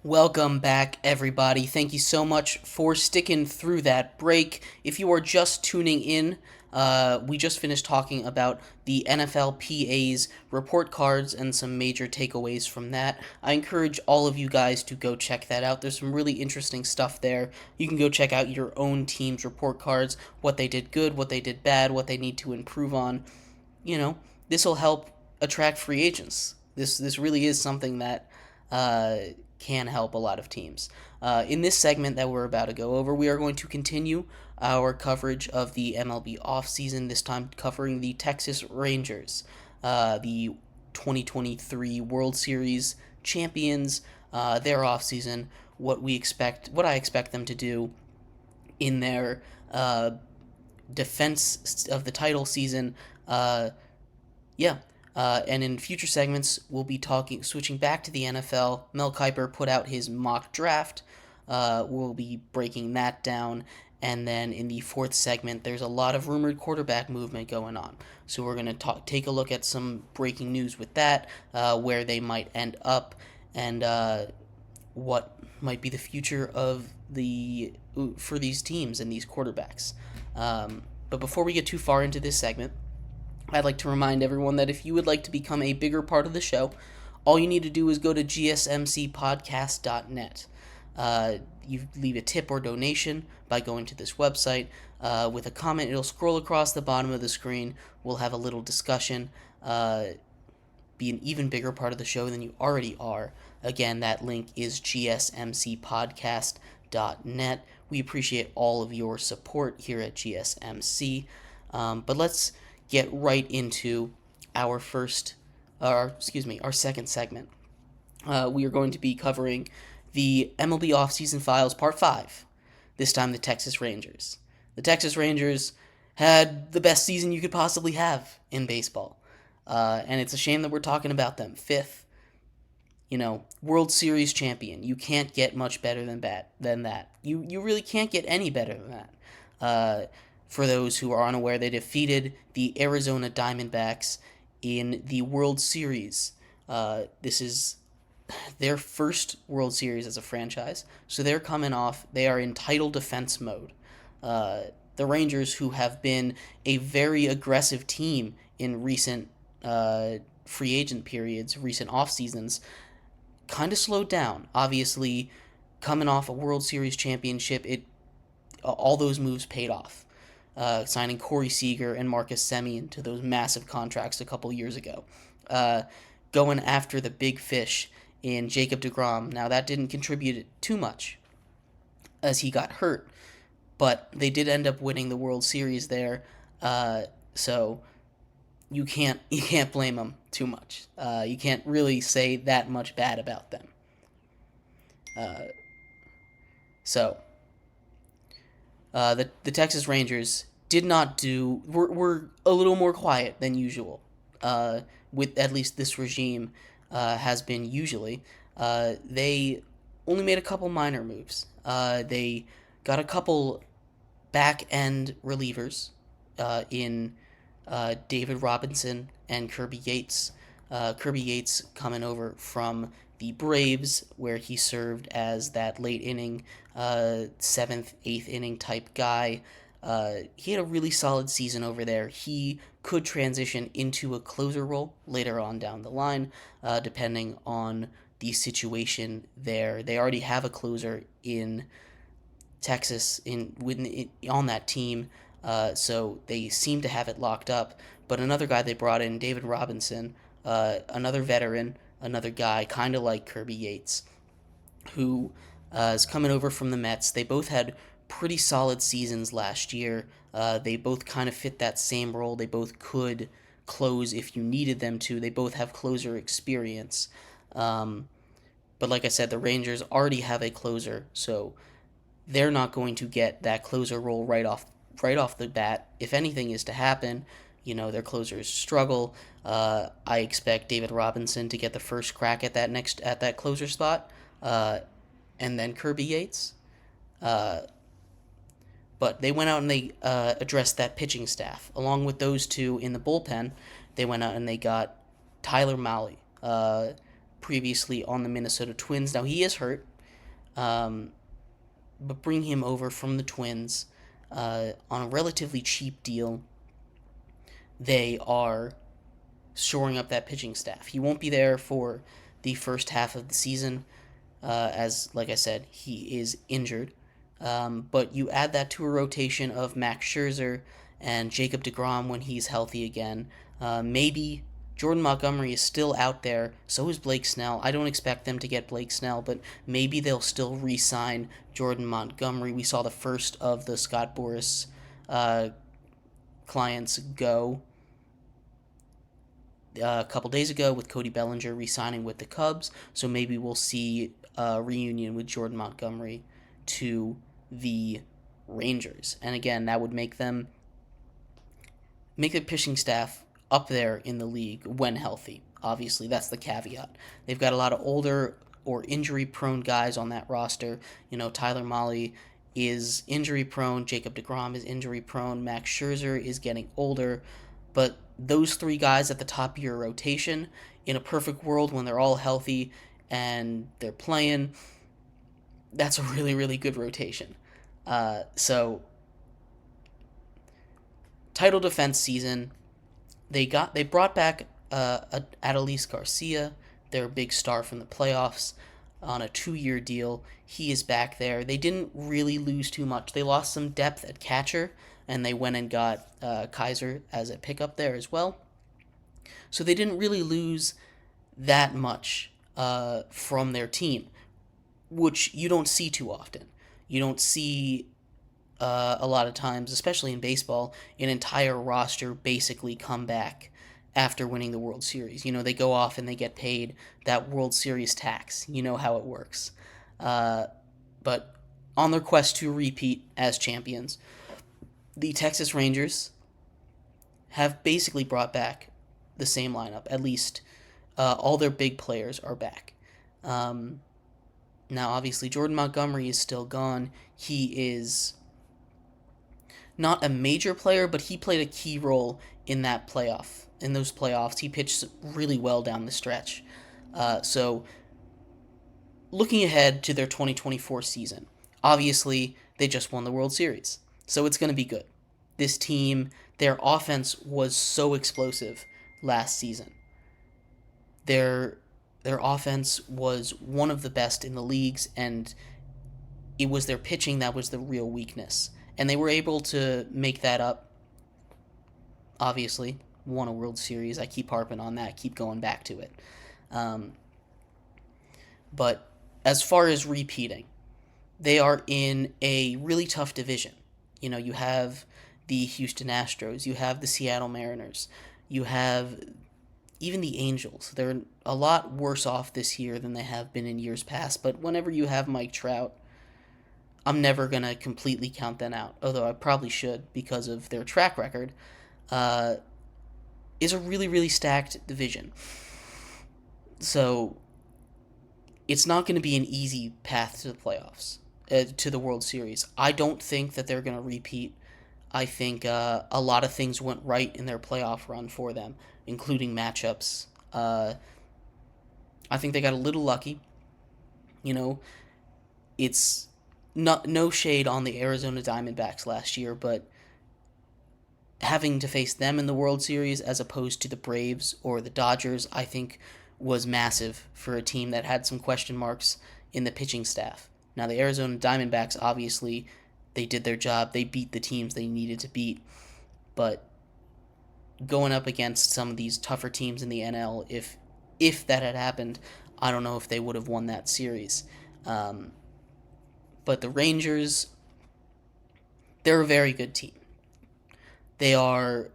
Welcome back, everybody. Thank you so much for sticking through that break. If you are just tuning in, we just finished talking about the NFLPA's report cards and some major takeaways from that. I encourage all of you guys to go check that out. There's some really interesting stuff there. You can go check out your own team's report cards, what they did good, what they did bad, what they need to improve on. This will help attract free agents. This really is something that can help a lot of teams. In this segment that we're about to go over, we are going to continue our coverage of the MLB offseason, this time covering the Texas Rangers, the 2023 World Series champions, their offseason, what I expect them to do in their defense of the title season. And in future segments, we'll be switching back to the NFL. Mel Kiper put out his mock draft. We'll be breaking that down. And then in the fourth segment, there's a lot of rumored quarterback movement going on. So we're going to take a look at some breaking news with that, where they might end up, and what might be the future for these teams and these quarterbacks. But before we get too far into this segment, I'd like to remind everyone that if you would like to become a bigger part of the show, all you need to do is go to GSMCPodcast.net. You leave a tip or donation by going to this website. With a comment, it'll scroll across the bottom of the screen. We'll have a little discussion. Be an even bigger part of the show than you already are. Again, that link is GSMCPodcast.net. We appreciate all of your support here at GSMC. But let's get right into our second segment. We are going to be covering the MLB offseason files part 5. This time the Texas Rangers. The Texas Rangers had the best season you could possibly have in baseball. And it's a shame that we're talking about them. 5th, World Series champion. You can't get much better than that. You really can't get any better than that. For those who are unaware, they defeated the Arizona Diamondbacks in the World Series. This is their first World Series as a franchise, so they are in title defense mode. The Rangers, who have been a very aggressive team in recent free agent periods, recent off seasons, kind of slowed down. Obviously, coming off a World Series championship, all those moves paid off. Signing Corey Seager and Marcus Semien to those massive contracts a couple years ago. Going after the big fish in Jacob deGrom. Now, that didn't contribute too much as he got hurt, but they did end up winning the World Series there, so you can't blame them too much. You can't really say that much bad about them. The Texas Rangers were a little more quiet than usual, with at least this regime has been usually. They only made a couple minor moves. They got a couple back-end relievers in David Robinson and Kirby Yates. Kirby Yates coming over from the Braves, where he served as that late inning, 7th, 8th inning type guy. He had a really solid season over there. He could transition into a closer role later on down the line, depending on the situation there. They already have a closer in Texas on that team, so they seem to have it locked up. But another guy they brought in, David Robinson, another veteran, another guy kind of like Kirby Yates, who is coming over from the Mets. They both had pretty solid seasons last year. They both kind of fit that same role. They both could close if you needed them to. They both have closer experience. But like I said, the Rangers already have a closer, so they're not going to get that closer role right off the bat. If anything is to happen, their closers struggle. I expect David Robinson to get the first crack at that closer spot, and then Kirby Yates. But they went out and they addressed that pitching staff. Along with those two in the bullpen, they went out and they got Tyler Mahle, previously on the Minnesota Twins. Now, he is hurt. but bring him over from the Twins on a relatively cheap deal. They are shoring up that pitching staff. He won't be there for the first half of the season, as, like I said, he is injured. But you add that to a rotation of Max Scherzer and Jacob deGrom when he's healthy again. Maybe Jordan Montgomery is still out there. So is Blake Snell. I don't expect them to get Blake Snell, but maybe they'll still re-sign Jordan Montgomery. We saw the first of the Scott Boras clients go a couple days ago with Cody Bellinger re-signing with the Cubs. So maybe we'll see a reunion with Jordan Montgomery to the Rangers. And again, that would make the pitching staff up there in the league when healthy. Obviously, that's the caveat. They've got a lot of older or injury-prone guys on that roster. Tyler Mahle is injury-prone. Jacob deGrom is injury-prone. Max Scherzer is getting older. But those three guys at the top of your rotation, in a perfect world when they're all healthy and they're playing, that's a really, really good rotation. So, title defense season, they brought back Adolis Garcia, their big star from the playoffs, on a 2-year deal. He is back there. They didn't really lose too much. They lost some depth at catcher, and they went and got Kaiser as a pickup there as well. So they didn't really lose that much from their team, which you don't see too often. You don't see a lot of times, especially in baseball, an entire roster basically come back after winning the World Series. They go off and they get paid that World Series tax. You know how it works. But on their quest to repeat as champions, the Texas Rangers have basically brought back the same lineup. At least all their big players are back. Now, obviously, Jordan Montgomery is still gone. He is not a major player, but he played a key role in those playoffs. He pitched really well down the stretch. So, looking ahead to their 2024 season, obviously, they just won the World Series. So it's going to be good. This team, their offense was so explosive last season. Their offense was one of the best in the leagues, and it was their pitching that was the real weakness. And they were able to make that up. Obviously, won a World Series. I keep harping on that, keep going back to it. But as far as repeating, they are in a really tough division. You have the Houston Astros, you have the Seattle Mariners, you have even the Angels. They're a lot worse off this year than they have been in years past, but whenever you have Mike Trout, I'm never going to completely count them out, although I probably should because of their track record. Is a really, really stacked division. So it's not going to be an easy path to the playoffs, to the World Series. I don't think that they're going to repeat. I think a lot of things went right in their playoff run for them, including matchups. I think they got a little lucky. It's no shade on the Arizona Diamondbacks last year, but having to face them in the World Series as opposed to the Braves or the Dodgers, I think was massive for a team that had some question marks in the pitching staff. Now, the Arizona Diamondbacks, obviously, they did their job. They beat the teams they needed to beat. But going up against some of these tougher teams in the NL, if that had happened, I don't know if they would have won that series. But the Rangers, they're a very good team. They are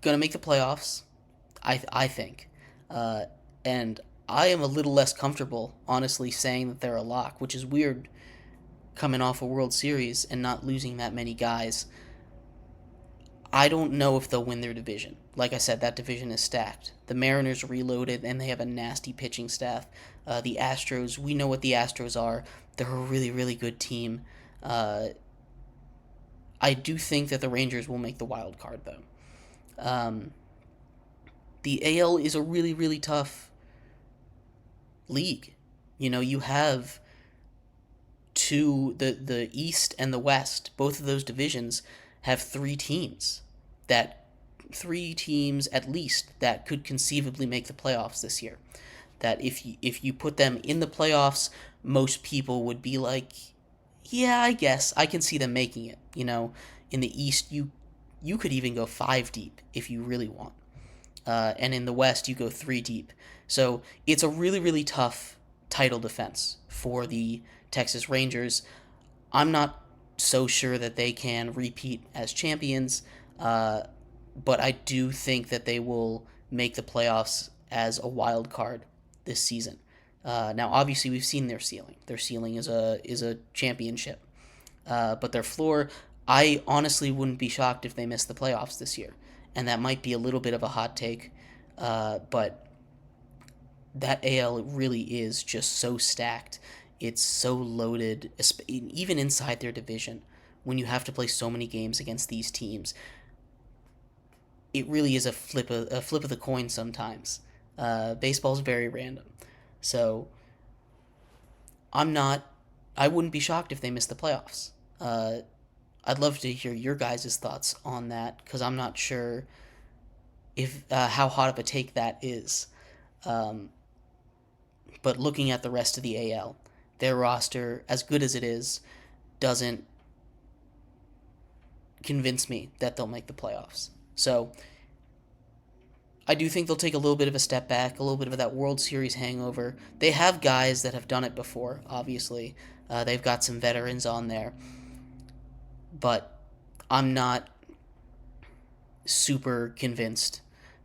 going to make the playoffs, I think. And I am a little less comfortable, honestly, saying that they're a lock, which is weird coming off a World Series and not losing that many guys. I don't know if they'll win their division. Like I said, that division is stacked. The Mariners reloaded, and they have a nasty pitching staff. The Astros, we know what the Astros are. They're a really, really good team. I do think that the Rangers will make the wild card, though. The AL is a really, really tough league. You have the East and the West, both of those divisions have three teams at least that could conceivably make the playoffs this year. That if you put them in the playoffs, most people would be like, yeah, I guess I can see them making it. In the East, you could even go 5 deep if you really want, and in the West you go 3 deep. So it's a really, really tough title defense for the Texas Rangers. I'm not so sure that they can repeat as champions, but I do think that they will make the playoffs as a wild card this season. Now, obviously, we've seen their ceiling. Their ceiling is a championship, but their floor, I honestly wouldn't be shocked if they missed the playoffs this year, and that might be a little bit of a hot take, but that AL really is just so stacked. It's so loaded, even inside their division. When you have to play so many games against these teams, it really is a flip of the coin sometimes. Baseball's very random, so I wouldn't be shocked if they missed the playoffs. I'd love to hear your guys' thoughts on that, because I'm not sure if how hot of a take that is. But looking at the rest of the AL, their roster, as good as it is, doesn't convince me that they'll make the playoffs. So I do think they'll take a little bit of a step back, a little bit of that World Series hangover. They have guys that have done it before, obviously. They've got some veterans on there. But I'm not super convinced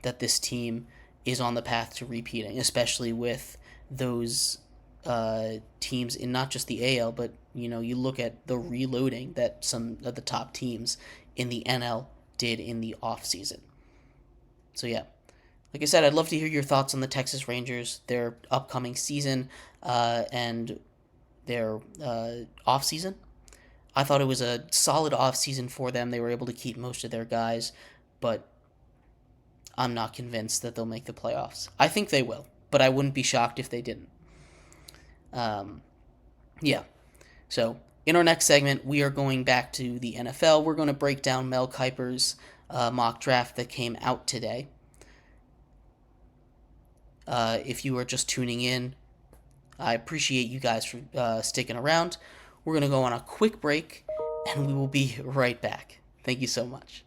that this team is on the path to repeating, especially with those teams in not just the AL, but you look at the reloading that some of the top teams in the NL did in the offseason. So yeah, like I said, I'd love to hear your thoughts on the Texas Rangers, their upcoming season, and their offseason. I thought it was a solid offseason for them. They were able to keep most of their guys, but I'm not convinced that they'll make the playoffs. I think they will, but I wouldn't be shocked if they didn't. Yeah. So in our next segment, we are going back to the NFL. We're going to break down Mel Kiper's mock draft that came out today. If you are just tuning in, I appreciate you guys for sticking around. We're going to go on a quick break, and we will be right back. Thank you so much.